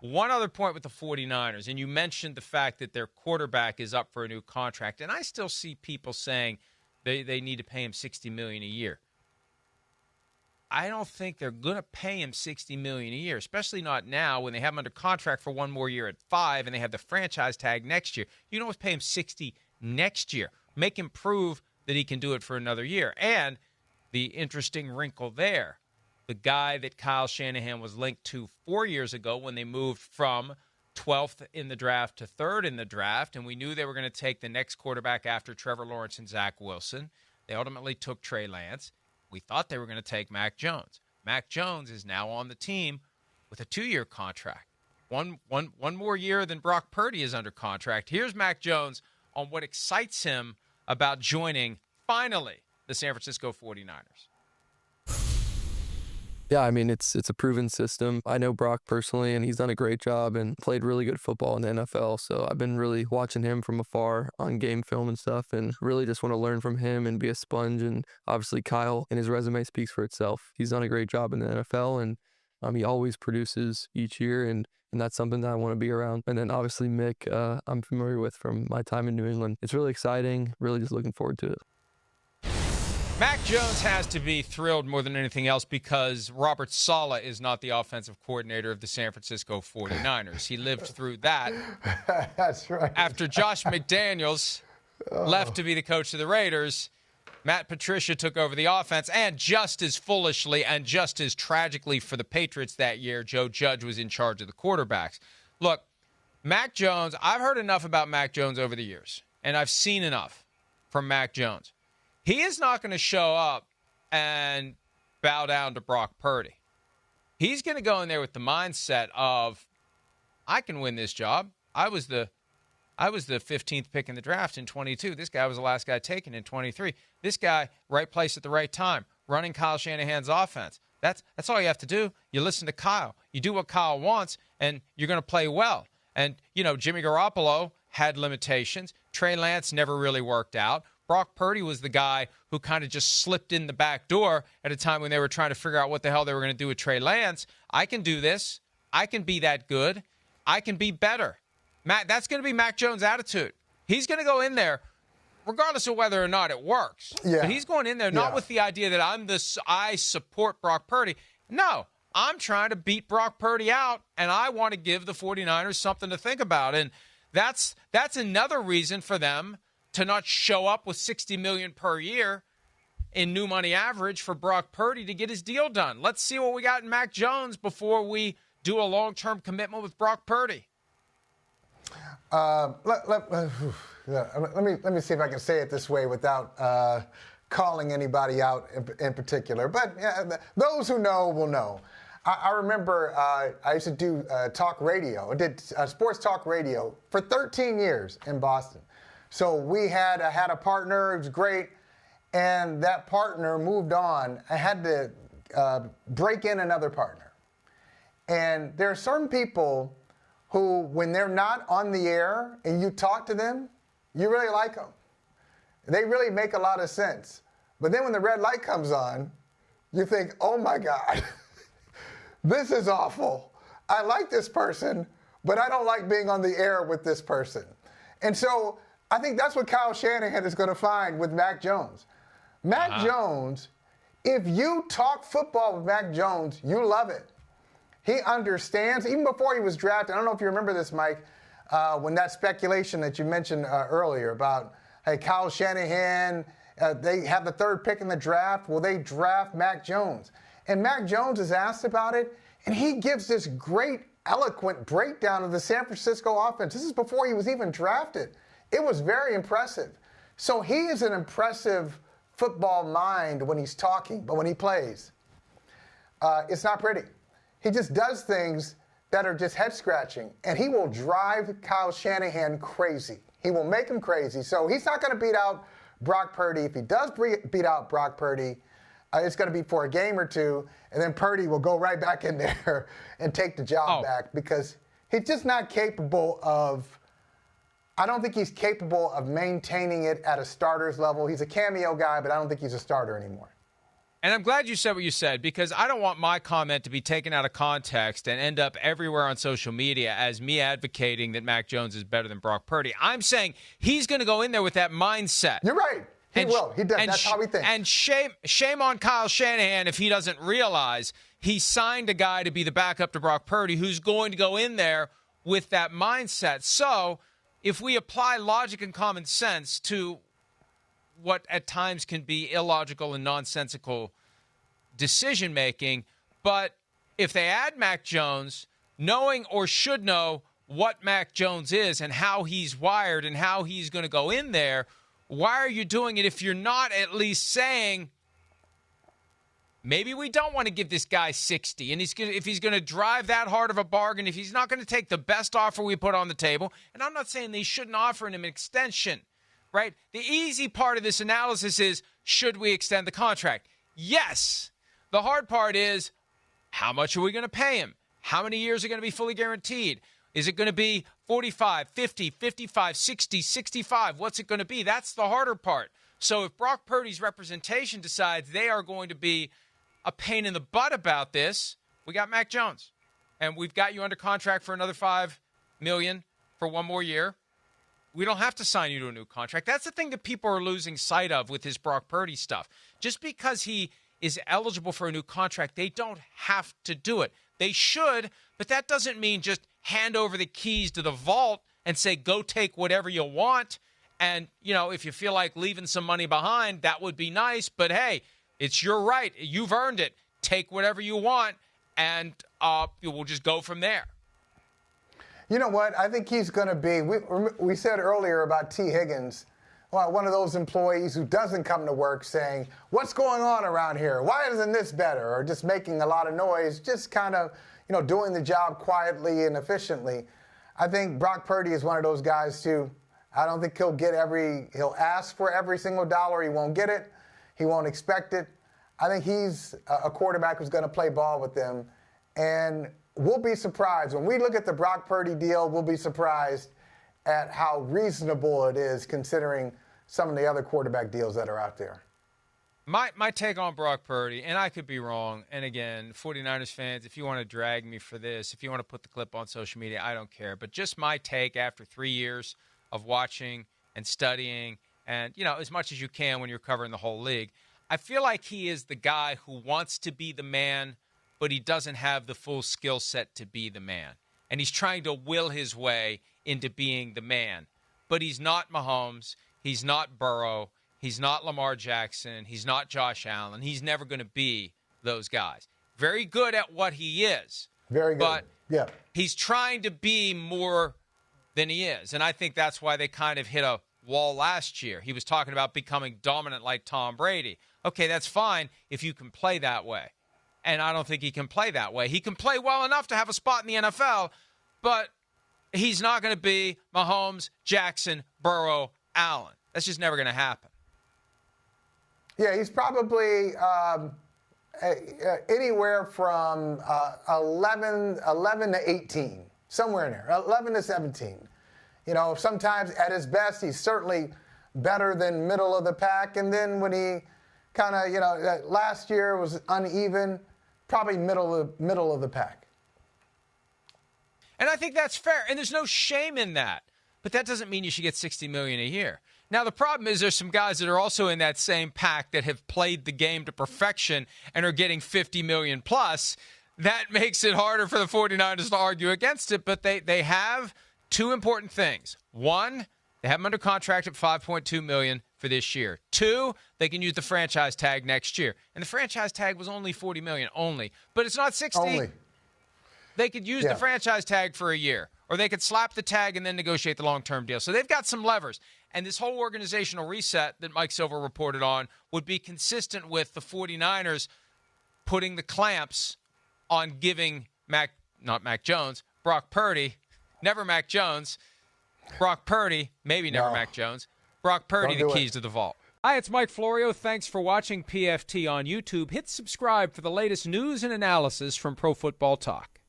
One other point with the 49ers, and you mentioned the fact that their quarterback is up for a new contract, and I still see people saying they need to pay him $60 million a year. I don't think they're going to pay him $60 million a year, especially not now when they have him under contract for one more year at $5 million and they have the franchise tag next year. You don't pay him $60 next year. Make him prove that he can do it for another year. And the interesting wrinkle there, the guy that Kyle Shanahan was linked to 4 years ago when they moved from 12th in the draft to 3rd in the draft, and we knew they were going to take the next quarterback after Trevor Lawrence and Zach Wilson. They ultimately took Trey Lance. We thought they were going to take Mac Jones. Mac Jones is now on the team with a 2-year contract. One more year than Brock Purdy is under contract. Here's Mac Jones on what excites him about joining, finally, the San Francisco 49ers. Yeah, I mean, it's a proven system. I know Brock personally, and he's done a great job and played really good football in the NFL. So I've been really watching him from afar on game film and stuff, and really just want to learn from him and be a sponge. And obviously Kyle and his resume speaks for itself. He's done a great job in the NFL, and he always produces each year, and that's something that I want to be around. And then obviously Mick, I'm familiar with from my time in New England. It's really exciting, really just looking forward to it. Mac Jones has to be thrilled more than anything else because Robert Saleh is not the offensive coordinator of the San Francisco 49ers. He lived through that. That's right. After Josh McDaniels left to be the coach of the Raiders, Matt Patricia took over the offense, and just as foolishly and just as tragically for the Patriots that year, Joe Judge was in charge of the quarterbacks. Look, Mac Jones, I've heard enough about Mac Jones over the years, and I've seen enough from Mac Jones. He is not going to show up and bow down to Brock Purdy. He's going to go in there with the mindset of, I can win this job. I was the 15th pick in the draft in 22. This guy was the last guy taken in 23. This guy, right place at the right time, running Kyle Shanahan's offense. That's all you have to do. You listen to Kyle. You do what Kyle wants, and you're going to play well. And, Jimmy Garoppolo had limitations. Trey Lance never really worked out. Brock Purdy was the guy who kind of just slipped in the back door at a time when they were trying to figure out what the hell they were going to do with Trey Lance. I can do this. I can be that good. I can be better. That's going to be Mac Jones' attitude. He's going to go in there, regardless of whether or not it works. Yeah. But he's going in there not with the idea that I support Brock Purdy. No, I'm trying to beat Brock Purdy out, and I want to give the 49ers something to think about. And that's another reason for them to not show up with $60 million per year in new money average for Brock Purdy to get his deal done. Let's see what we got in Mac Jones before we do a long-term commitment with Brock Purdy. Let me see if I can say it this way without calling anybody out in particular. But those who know will know. I remember I used to do talk radio. I did sports talk radio for 13 years in Boston. So we had a partner. It was great. And that partner moved on. I had to break in another partner. And there are certain people who, when they're not on the air and you talk to them, you really like them. They really make a lot of sense. But then when the red light comes on, you think, oh my God, this is awful. I like this person, but I don't like being on the air with this person. And so I think that's what Kyle Shanahan is going to find with Mac Jones. Mac Jones, if you talk football with Mac Jones, you love it. He understands, even before he was drafted. I don't know if you remember this, Mike, when that speculation that you mentioned earlier about, hey, Kyle Shanahan, they have the 3rd pick in the draft. Will they draft Mac Jones? And Mac Jones is asked about it, and he gives this great, eloquent breakdown of the San Francisco offense. This is before he was even drafted. It was very impressive. So he is an impressive football mind when he's talking, but when he plays, it's not pretty. He just does things that are just head-scratching, and he will drive Kyle Shanahan crazy. He will make him crazy. So he's not going to beat out Brock Purdy. If he does beat out Brock Purdy, it's going to be for a game or two, and then Purdy will go right back in there and take the job back because he's just not capable of – I don't think he's capable of maintaining it at a starter's level. He's a cameo guy, but I don't think he's a starter anymore. And I'm glad you said what you said, because I don't want my comment to be taken out of context and end up everywhere on social media as me advocating that Mac Jones is better than Brock Purdy. I'm saying he's going to go in there with that mindset. You're right. He will. He does. That's how he thinks. And shame on Kyle Shanahan if he doesn't realize he signed a guy to be the backup to Brock Purdy who's going to go in there with that mindset. So if we apply logic and common sense to what at times can be illogical and nonsensical decision-making, but if they add Mac Jones, knowing or should know what Mac Jones is and how he's wired and how he's going to go in there, why are you doing it if you're not at least saying, maybe we don't want to give this guy 60, and if he's going to drive that hard of a bargain, if he's not going to take the best offer we put on the table, and I'm not saying they shouldn't offer him an extension, right? The easy part of this analysis is, should we extend the contract? Yes. The hard part is, how much are we going to pay him? How many years are going to be fully guaranteed? Is it going to be 45, 50, 55, 60, 65? What's it going to be? That's the harder part. So if Brock Purdy's representation decides they are going to be a pain in the butt about this, we got Mac Jones. And we've got you under contract for another $5 million for one more year. We don't have to sign you to a new contract. That's the thing that people are losing sight of with this Brock Purdy stuff. Just because he is eligible for a new contract, they don't have to do it. They should, but that doesn't mean just hand over the keys to the vault and say, go take whatever you want. And, if you feel like leaving some money behind, that would be nice. But, hey, it's your right. You've earned it. Take whatever you want, and we'll just go from there. You know what? I think he's going to be, we said earlier about T. Higgins, one of those employees who doesn't come to work saying, what's going on around here? Why isn't this better? Or just making a lot of noise, just kind of, doing the job quietly and efficiently. I think Brock Purdy is one of those guys, too. I don't think he'll ask for every single dollar. He won't get it. He won't expect it. I think he's a quarterback who's going to play ball with them. And we'll be surprised. When we look at the Brock Purdy deal, we'll be surprised at how reasonable it is considering some of the other quarterback deals that are out there. My take on Brock Purdy, and I could be wrong, and again, 49ers fans, if you want to drag me for this, if you want to put the clip on social media, I don't care. But just my take after 3 years of watching and studying and, as much as you can when you're covering the whole league, I feel like he is the guy who wants to be the man, but he doesn't have the full skill set to be the man. And he's trying to will his way into being the man. But he's not Mahomes. He's not Burrow. He's not Lamar Jackson. He's not Josh Allen. He's never going to be those guys. Very good at what he is. Very good. But yeah, he's trying to be more than he is. And I think that's why they kind of hit a wall last year. He was talking about becoming dominant like Tom Brady. Okay, that's fine if you can play that way. And I don't think he can play that way. He can play well enough to have a spot in the NFL, but he's not going to be Mahomes, Jackson, Burrow, Allen. That's just never going to happen. Yeah, he's probably anywhere from 11 to 18, somewhere in there, 11 to 17. Sometimes at his best, he's certainly better than middle of the pack. And then when he kind of, last year was uneven, probably middle of the pack. And I think that's fair. And there's no shame in that. But that doesn't mean you should get $60 million a year. Now, the problem is there's some guys that are also in that same pack that have played the game to perfection and are getting $50 million plus. That makes it harder for the 49ers to argue against it. But they have two important things. One, they have him under contract at $5.2 million for this year. Two, they can use the franchise tag next year. And the franchise tag was only $40 million, only. But it's not 60. Only. They could use the franchise tag for a year. Or they could slap the tag and then negotiate the long-term deal. So they've got some levers. And this whole organizational reset that Mike Silver reported on would be consistent with the 49ers putting the clamps on giving Brock Purdy, never Mac Jones, Brock Purdy, maybe never Mac Jones, Brock Purdy the keys to the vault. Hi, it's Mike Florio. Thanks for watching PFT on YouTube. Hit subscribe for the latest news and analysis from Pro Football Talk.